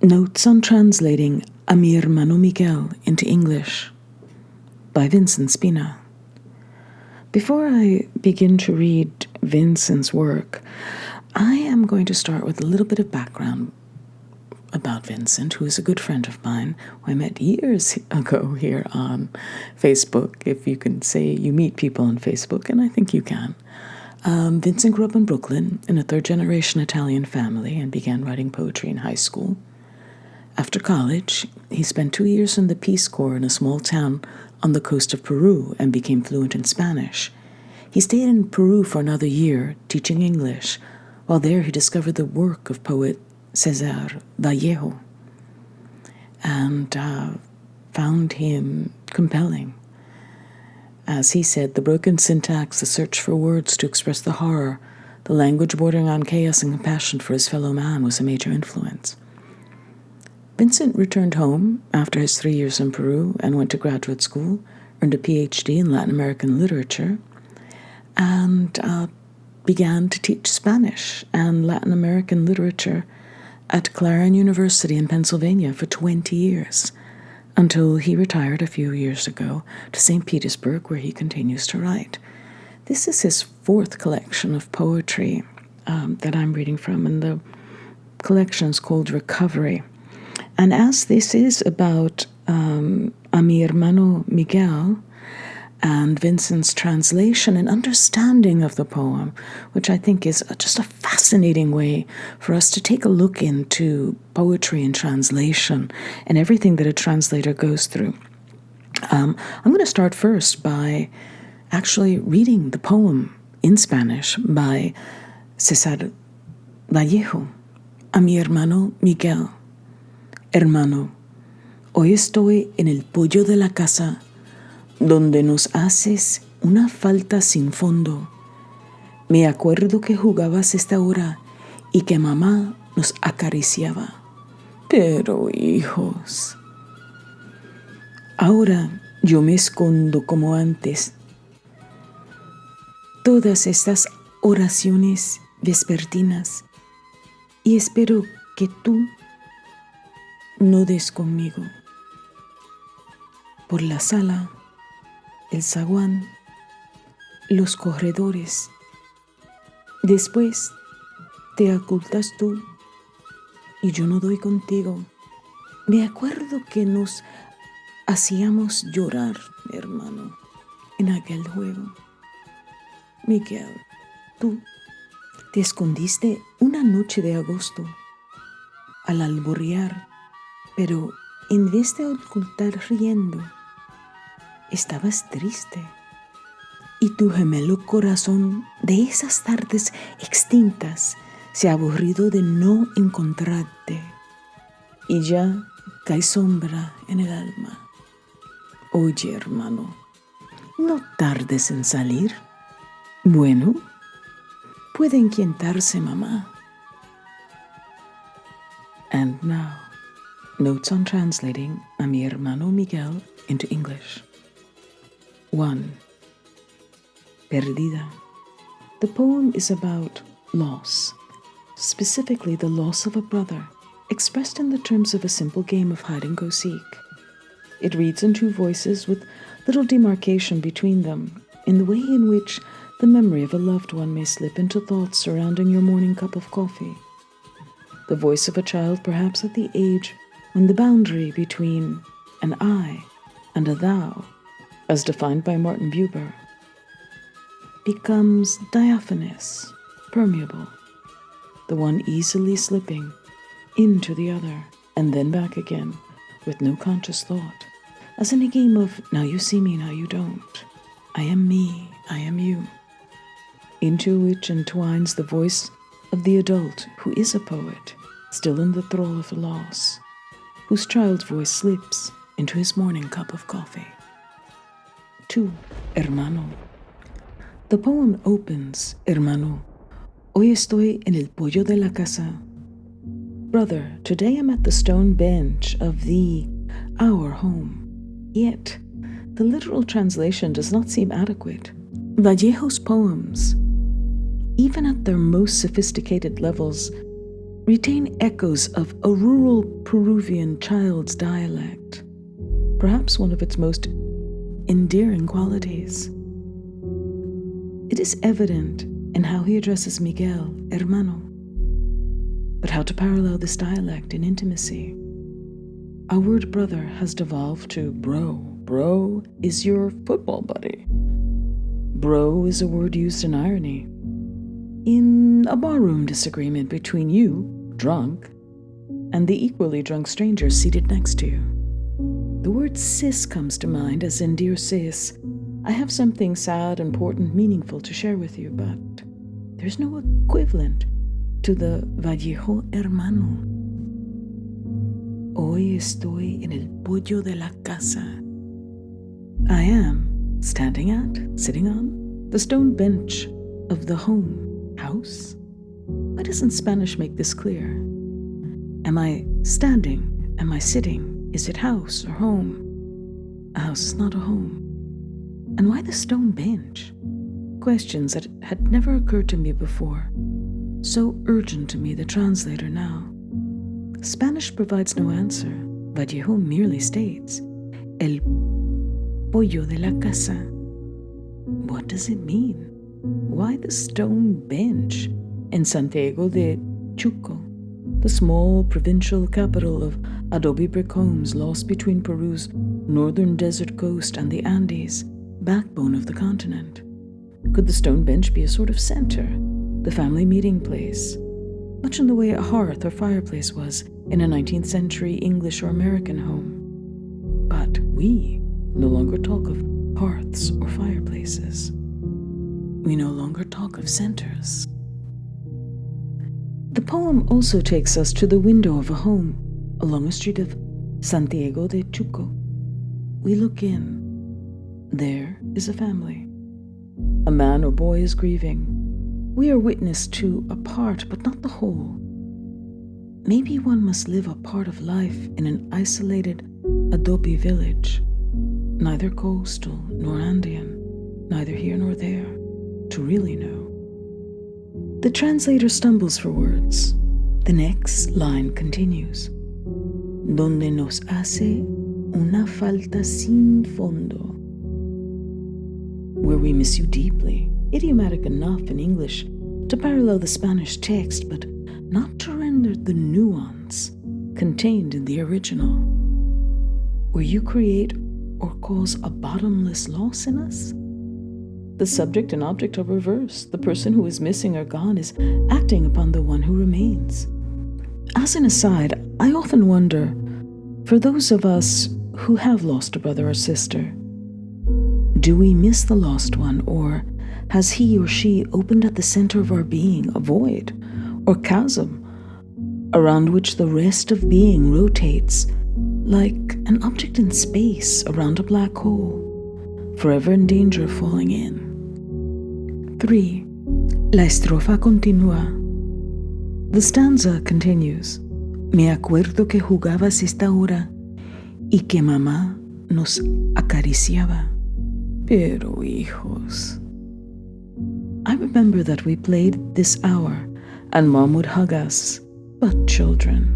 Notes on Translating a Mi Hermano Miguel into English by Vincent Spina. Before I begin to read Vincent's work, I am going to start with a little bit of background about Vincent, who is a good friend of mine, who I met years ago here on Facebook, if you can say you meet people on Facebook, and I think you can. Vincent grew up in Brooklyn in a third-generation Italian family and began writing poetry in high school. After college, he spent 2 years in the Peace Corps in a small town on the coast of Peru and became fluent in Spanish. He stayed in Peru for another year, teaching English. While there, he discovered the work of poet Cesar Vallejo and found him compelling. As he said, the broken syntax, the search for words to express the horror, the language bordering on chaos and compassion for his fellow man was a major influence. Vincent returned home after his 3 years in Peru and went to graduate school, earned a PhD in Latin American literature, and began to teach Spanish and Latin American literature at Clarion University in Pennsylvania for 20 years, until he retired a few years ago to St. Petersburg, where he continues to write. This is his fourth collection of poetry that I'm reading from, and the collection is called Recovery. And as this is about a Mi Hermano Miguel and Vincent's translation and understanding of the poem, which I think is just a fascinating way for us to take a look into poetry and translation and everything that a translator goes through. I'm going to start first by actually reading the poem in Spanish by Cesar Vallejo, A Mi Hermano Miguel. Hermano, hoy estoy en el pollo de la casa, donde nos haces una falta sin fondo. Me acuerdo que jugabas esta hora y que mamá nos acariciaba. Pero, hijos, ahora yo me escondo como antes. Todas estas oraciones vespertinas y espero que tú no des conmigo. Por la sala, el zaguán, los corredores. Después te ocultas tú y yo no doy contigo. Me acuerdo que nos hacíamos llorar, hermano, en aquel juego. Miguel, tú te escondiste una noche de agosto al alborear, pero en vez de ocultar riendo, estabas triste. Y tu gemelo corazón de esas tardes extintas se ha aburrido de no encontrarte. Y ya cae sombra en el alma. Oye, hermano, no tardes en salir. Bueno, puede inquietarse mamá. And now, Notes on Translating a Mi Hermano Miguel into English. 1. Perdida. The poem is about loss, specifically the loss of a brother, expressed in the terms of a simple game of hide-and-go-seek. It reads in two voices with little demarcation between them, in the way in which the memory of a loved one may slip into thoughts surrounding your morning cup of coffee. The voice of a child perhaps at the age when the boundary between an I and a thou, as defined by Martin Buber, becomes diaphanous, permeable, the one easily slipping into the other and then back again with no conscious thought, as in a game of now you see me, now you don't, I am me, I am you, into which entwines the voice of the adult who is a poet, still in the thrall of loss, whose child's voice slips into his morning cup of coffee. 2. Hermano. The poem opens, Hermano, hoy estoy en el pollo de la casa. Brother, today I'm at the stone bench of our home. Yet, the literal translation does not seem adequate. Vallejo's poems, even at their most sophisticated levels, retain echoes of a rural Peruvian child's dialect, perhaps one of its most endearing qualities. It is evident in how he addresses Miguel, hermano. But how to parallel this dialect in intimacy? Our word brother has devolved to bro. Bro is your football buddy. Bro is a word used in irony. In a barroom disagreement between you, drunk, and the equally drunk stranger seated next to you. The word sis comes to mind, as in Dear Sis, I have something sad, important, meaningful to share with you, but there's no equivalent to the Vallejo hermano. Hoy estoy en el pollo de la casa. I am sitting on, the stone bench of the home, house. Why doesn't Spanish make this clear? Am I standing? Am I sitting? Is it house or home? A house is not a home. And why the stone bench? Questions that had never occurred to me before. So urgent to me, the translator now. Spanish provides no answer. Vallejo merely states, el pollo de la casa. What does it mean? Why the stone bench in Santiago de Chuco, the small provincial capital of adobe brick homes lost between Peru's northern desert coast and the Andes, backbone of the continent? Could the stone bench be a sort of center, the family meeting place, much in the way a hearth or fireplace was in a 19th century English or American home? But we no longer talk of hearths or fireplaces. We no longer talk of centers. The poem also takes us to the window of a home along a street of Santiago de Chuco. We look in. There is a family. A man or boy is grieving. We are witness to a part, but not the whole. Maybe one must live a part of life in an isolated adobe village, neither coastal nor Andean, neither here nor there, to really know. The translator stumbles for words. The next line continues. Donde nos hace una falta sin fondo. Where we miss you deeply, idiomatic enough in English to parallel the Spanish text, but not to render the nuance contained in the original. Where you create or cause a bottomless loss in us? The subject and object are reversed. The person who is missing or gone is acting upon the one who remains. As an aside, I often wonder, for those of us who have lost a brother or sister, do we miss the lost one, or has he or she opened at the center of our being a void or chasm around which the rest of being rotates like an object in space around a black hole, forever in danger of falling in? 3. La estrofa continúa. The stanza continues. Me acuerdo que jugabas esta hora y que mamá nos acariciaba. Pero hijos. I remember that we played this hour and mom would hug us, but children.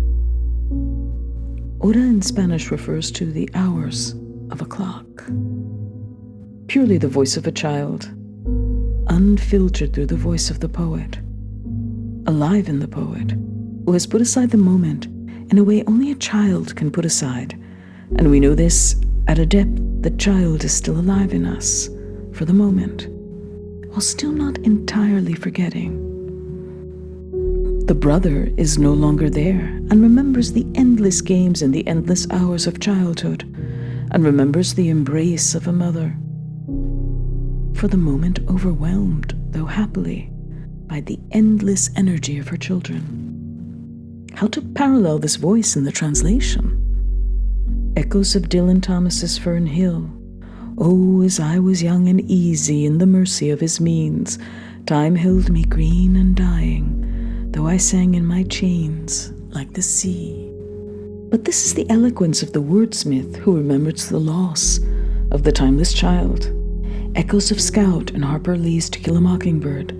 Hora in Spanish refers to the hours of a clock. Purely the voice of a child, unfiltered through the voice of the poet, alive in the poet, who has put aside the moment in a way only a child can put aside, and we know this at a depth. The child is still alive in us for the moment, while still not entirely forgetting. The brother is no longer there and remembers the endless games and the endless hours of childhood, and remembers the embrace of a mother, for the moment overwhelmed, though happily, by the endless energy of her children. How to parallel this voice in the translation? Echoes of Dylan Thomas's Fern Hill. Oh, as I was young and easy in the mercy of his means, time held me green and dying, though I sang in my chains like the sea. But this is the eloquence of the wordsmith who remembers the loss of the timeless child. Echoes of Scout and Harper Lee's To Kill a Mockingbird.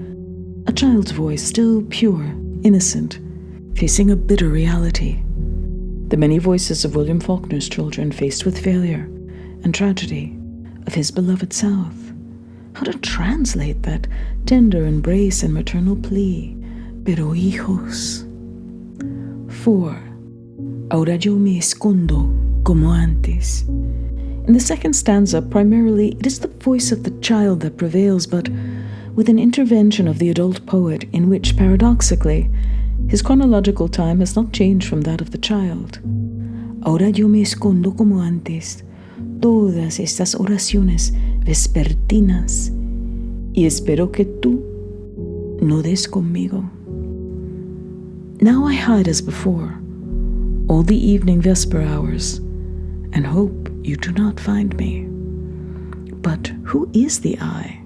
A child's voice, still pure, innocent, facing a bitter reality. The many voices of William Faulkner's children faced with failure and tragedy of his beloved South. How to translate that tender embrace and maternal plea, pero hijos. 4. Ahora yo me escondo como antes. In the second stanza, primarily, it is the voice of the child that prevails, but with an intervention of the adult poet in which, paradoxically, his chronological time has not changed from that of the child. Ahora yo me escondo como antes, todas estas oraciones vespertinas, y espero que tú no des conmigo. Now I hide as before, all the evening vesper hours, and hope you do not find me. But who is the I?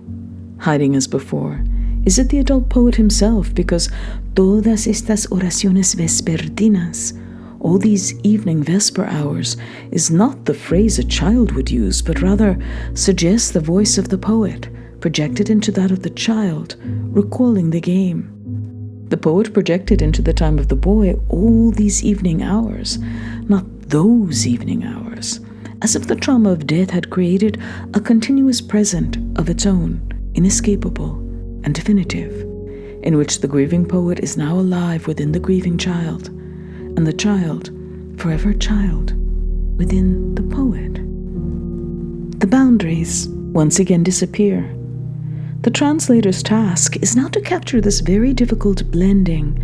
Hiding as before. Is it the adult poet himself? Because todas estas oraciones vespertinas, all these evening vesper hours, is not the phrase a child would use, but rather suggests the voice of the poet, projected into that of the child, recalling the game. The poet projected into the time of the boy all these evening hours, not those evening hours, as if the trauma of death had created a continuous present of its own, inescapable and definitive, in which the grieving poet is now alive within the grieving child, and the child, forever child, within the poet. The boundaries once again disappear. The translator's task is now to capture this very difficult blending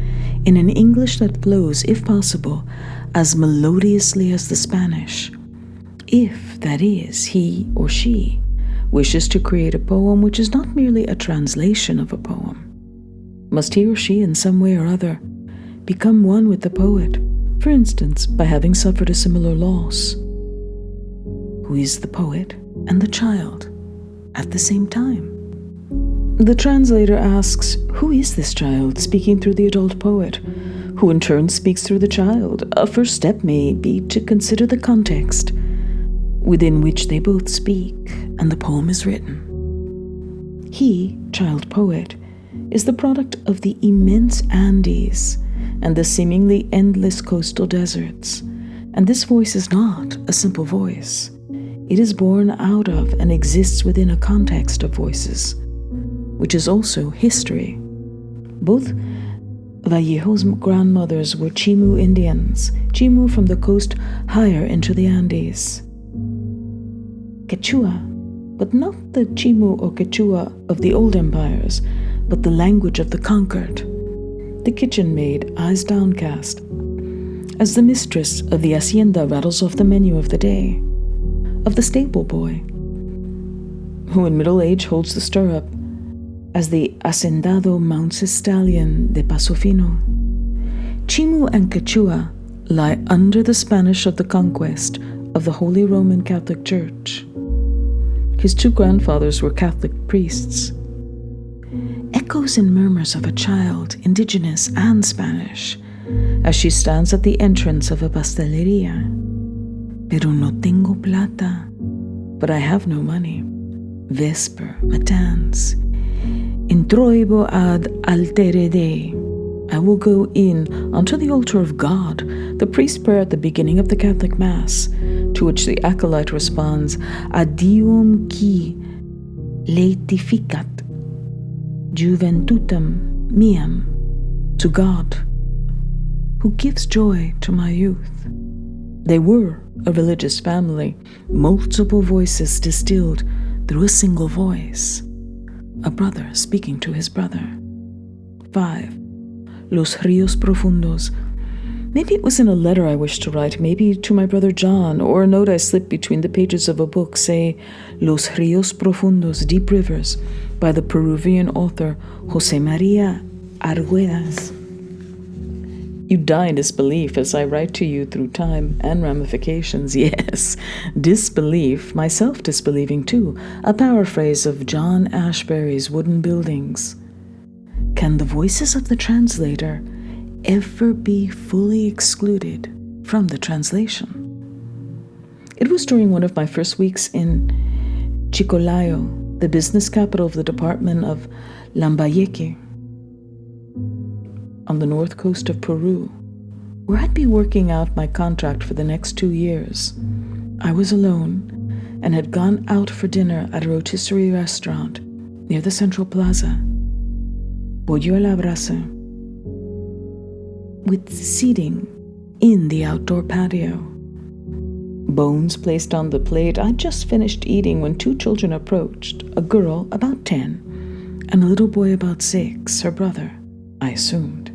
in an English that flows, if possible, as melodiously as the Spanish, if, that is, he or she wishes to create a poem which is not merely a translation of a poem. Must he or she, in some way or other, become one with the poet, for instance, by having suffered a similar loss? Who is the poet and the child at the same time? The translator asks, who is this child speaking through the adult poet, who in turn speaks through the child? A first step may be to consider the context within which they both speak and the poem is written. He, child poet, is the product of the immense Andes and the seemingly endless coastal deserts, and this voice is not a simple voice. It is born out of and exists within a context of voices, which is also history. Both Vallejo's grandmothers were Chimu Indians, Chimu from the coast higher into the Andes. Quechua, but not the Chimu or Quechua of the old empires, but the language of the conquered. The kitchen maid, eyes downcast, as the mistress of the hacienda rattles off the menu of the day, of the stable boy, who in middle age holds the stirrup, as the hacendado mounts his stallion de paso fino. Chimu and Quechua lie under the Spanish of the conquest of the Holy Roman Catholic Church. His two grandfathers were Catholic priests. Echoes and murmurs of a child, indigenous and Spanish, as she stands at the entrance of a pasteleria. Pero no tengo plata, but I have no money. Vesper, matins. Introibo ad altere Dei. I will go in unto the altar of God, the priest's prayer at the beginning of the Catholic Mass, to which the acolyte responds, Ad Deum qui laetificat juventutem meam, to God, who gives joy to my youth. They were a religious family, multiple voices distilled through a single voice. A brother speaking to his brother. 5. Los ríos profundos. Maybe it was in a letter I wished to write, maybe to my brother John, or a note I slipped between the pages of a book, say, Los ríos profundos, deep rivers, by the Peruvian author José María Arguedas. You die in disbelief as I write to you through time and ramifications. Yes, disbelief, myself disbelieving too, a paraphrase of John Ashbery's Wooden Buildings. Can the voices of the translator ever be fully excluded from the translation? It was during one of my first weeks in Chicolayo, the business capital of the department of Lambayeque, on the north coast of Peru, where I'd be working out my contract for the next 2 years. I was alone and had gone out for dinner at a rotisserie restaurant near the Central Plaza, Pollo a la Brasa, with seating in the outdoor patio. Bones placed on the plate. I'd just finished eating when 2 children approached, a girl about 10 and a little boy about 6, her brother, I assumed.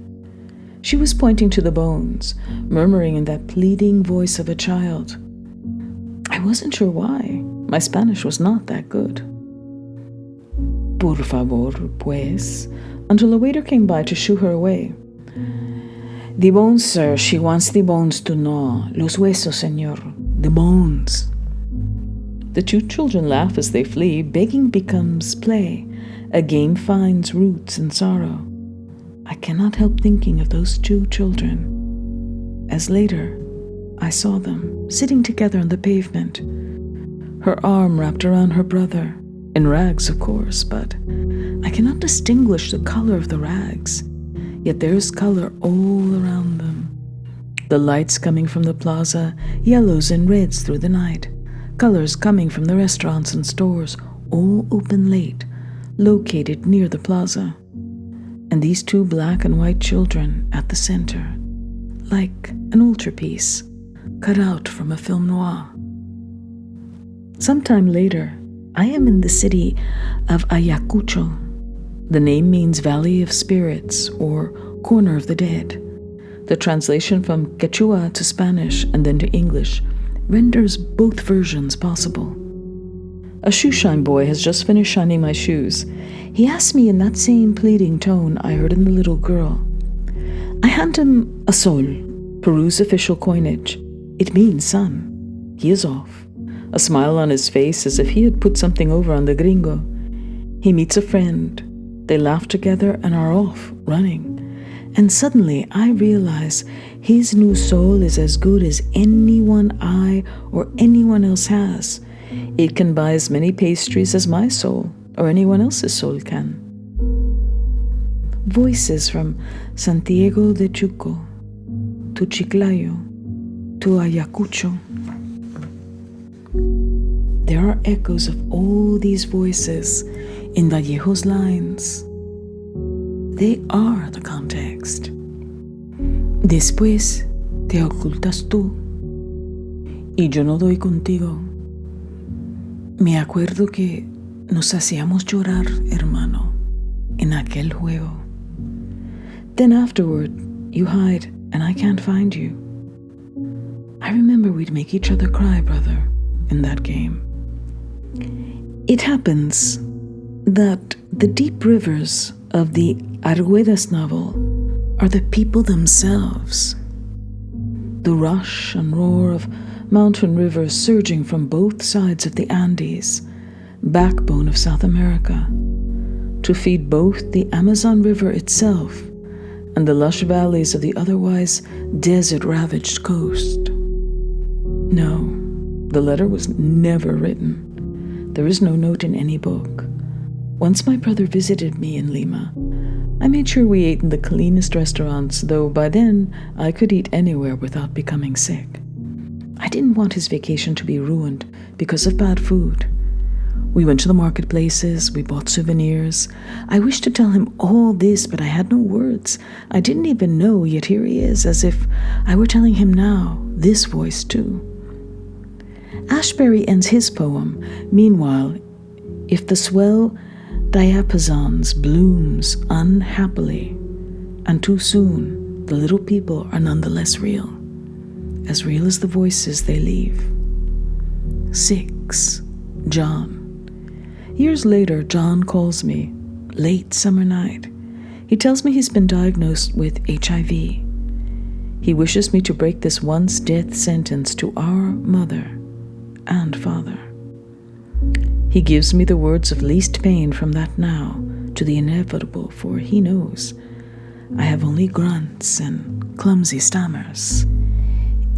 She was pointing to the bones, murmuring in that pleading voice of a child. I wasn't sure why. My Spanish was not that good. Por favor, pues, until a waiter came by to shoo her away. The bones, sir. She wants the bones to gnaw. Los huesos, señor. The bones. The 2 children laugh as they flee. Begging becomes play. A game finds roots in sorrow. I cannot help thinking of those 2 children, as later I saw them sitting together on the pavement, her arm wrapped around her brother, in rags of course, but I cannot distinguish the color of the rags, yet there is color all around them. The lights coming from the plaza, yellows and reds through the night, colors coming from the restaurants and stores, all open late, located near the plaza. And these 2 black and white children at the center, like an altarpiece cut out from a film noir. Sometime later, I am in the city of Ayacucho. The name means Valley of Spirits or Corner of the Dead. The translation from Quechua to Spanish and then to English renders both versions possible. A shoeshine boy has just finished shining my shoes. He asked me in that same pleading tone I heard in the little girl. I hand him a sol, Peru's official coinage. It means sun. He is off, a smile on his face as if he had put something over on the gringo. He meets a friend. They laugh together and are off, running. And suddenly I realize his new soul is as good as anyone I or anyone else has. It can buy as many pastries as my soul or anyone else's soul can. Voices from Santiago de Chuco to Chiclayo to Ayacucho. There are echoes of all these voices in Vallejo's lines. They are the context. Después te ocultas tú y yo no doy contigo. Me acuerdo que nos hacíamos llorar, hermano, en aquel juego. Then afterward, you hide and I can't find you. I remember we'd make each other cry, brother, in that game. It happens that the deep rivers of the Arguedas novel are the people themselves. The rush and roar of mountain rivers surging from both sides of the Andes, backbone of South America, to feed both the Amazon River itself and the lush valleys of the otherwise desert-ravaged coast. No, the letter was never written. There is no note in any book. Once my brother visited me in Lima. I made sure we ate in the cleanest restaurants, though by then I could eat anywhere without becoming sick. I didn't want his vacation to be ruined because of bad food. We went to the marketplaces, we bought souvenirs. I wished to tell him all this, but I had no words. I didn't even know, yet here he is, as if I were telling him now, this voice too. Ashbery ends his poem, meanwhile, if the swell diapasons blooms unhappily, and too soon, the little people are nonetheless real as the voices they leave. 6. John. Years later, John calls me, late summer night. He tells me he's been diagnosed with HIV. He wishes me to break this once death sentence to our mother and father. He gives me the words of least pain from that now to the inevitable, for he knows I have only grunts and clumsy stammers.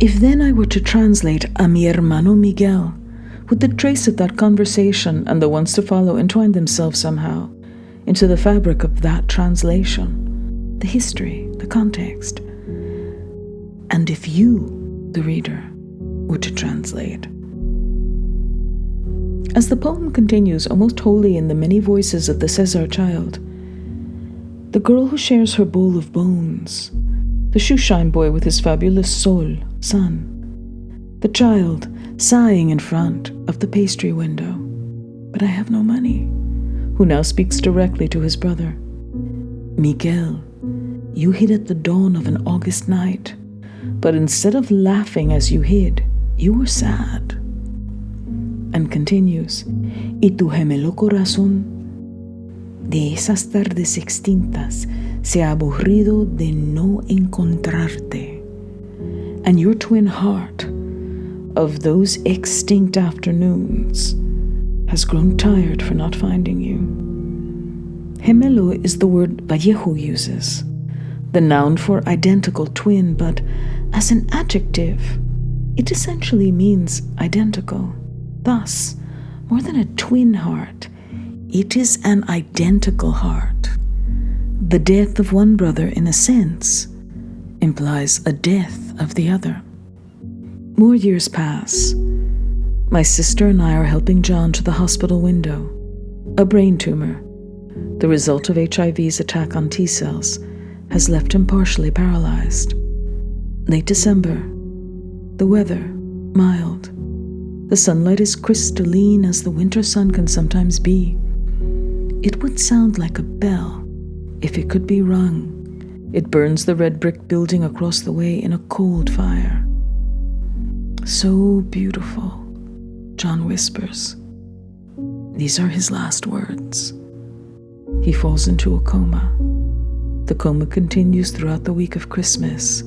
If then I were to translate a Mi Hermano Miguel, would the trace of that conversation and the ones to follow entwine themselves somehow into the fabric of that translation? the history, the context. And if you, the reader, were to translate. As the poem continues almost wholly in the many voices of the Cesar child, the girl who shares her bowl of bones, the shoeshine boy with his fabulous sol, sun, the child sighing in front of the pastry window, but I have no money, who now speaks directly to his brother. Miguel, you hid at the dawn of an August night, but instead of laughing as you hid, you were sad. And continues, y tu gemelo corazón de esas tardes extintas se ha aburrido de no encontrarte, and your twin heart of those extinct afternoons has grown tired for not finding you. Gemelo is the word Vallejo uses, the noun for identical twin, but as an adjective, it essentially means identical. Thus, more than a twin heart, it is an identical heart. The death of one brother, in a sense, implies a death of the other. More years pass. My sister and I are helping John to the hospital window. A brain tumor, the result of HIV's attack on T cells, has left him partially paralyzed. Late December. The weather, mild. The sunlight is crystalline as the winter sun can sometimes be. It would sound like a bell if it could be rung. It burns the red brick building across the way in a cold fire. So beautiful, John whispers. These are his last words. He falls into a coma. The coma continues throughout the week of Christmas.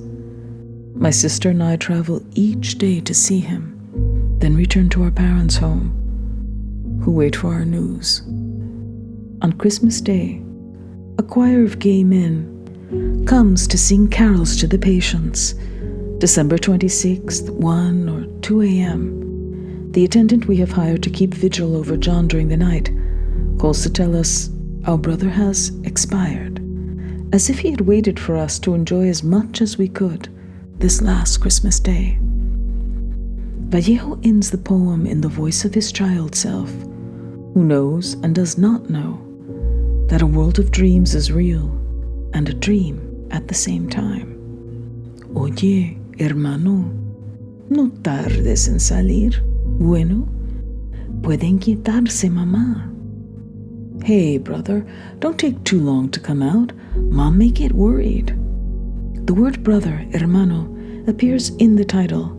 My sister and I travel each day to see him, then return to our parents' home, who wait for our news. On Christmas Day, a choir of gay men comes to sing carols to the patients. December 26th, 1 or 2 a.m., the attendant we have hired to keep vigil over John during the night calls to tell us our brother has expired, as if he had waited for us to enjoy as much as we could this last Christmas Day. Vallejo ends the poem in the voice of his child self, who knows and does not know that a world of dreams is real and a dream at the same time. Oye, hermano, no tardes en salir. Bueno, puede inquietarse mamá. Hey, brother, don't take too long to come out. Mom may get worried. The word brother, hermano, appears in the title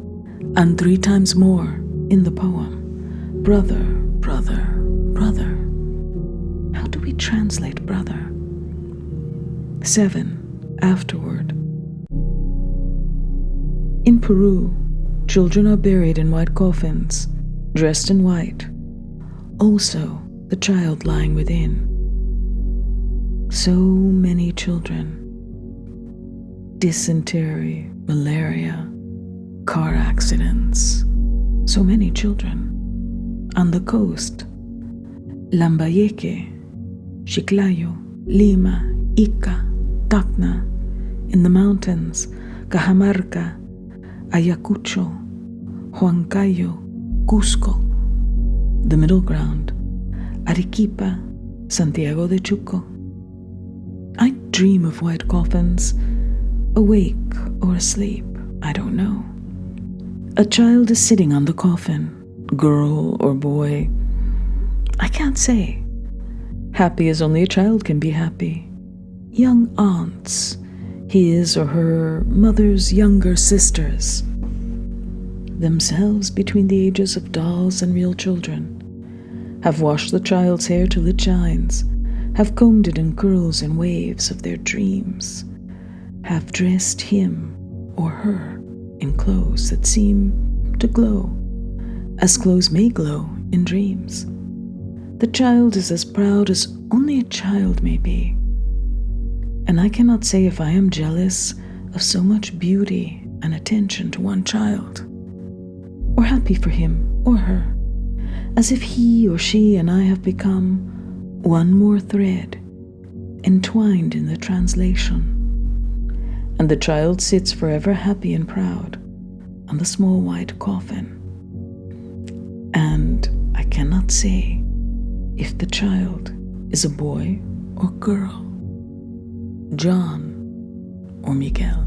and 3 times more in the poem. Brother, brother, brother. How do we translate brother? 7. Afterward. In Peru, children are buried in white coffins, dressed in white. Also, the child lying within. So many children. Dysentery, malaria, car accidents. So many children. On the coast, Lambayeque, Chiclayo, Lima, Ica, Tacna. In the mountains, Cajamarca, Ayacucho, Huancayo, Cusco. The middle ground, Arequipa, Santiago de Chuco. I dream of white coffins, awake or asleep, I don't know. A child is sitting on the coffin, girl or boy. I can't say. Happy as only a child can be happy. Young aunts, his or her mother's younger sisters. Themselves between the ages of dolls and real children. Have washed the child's hair till it shines, have combed it in curls and waves of their dreams, have dressed him or her in clothes that seem to glow, as clothes may glow in dreams. The child is as proud as only a child may be, and I cannot say if I am jealous of so much beauty and attention to one child, or happy for him or her, as if he or she and I have become one more thread entwined in the translation and the child sits forever happy and proud on the small white coffin. And I cannot say if the child is a boy or girl, John or Miguel.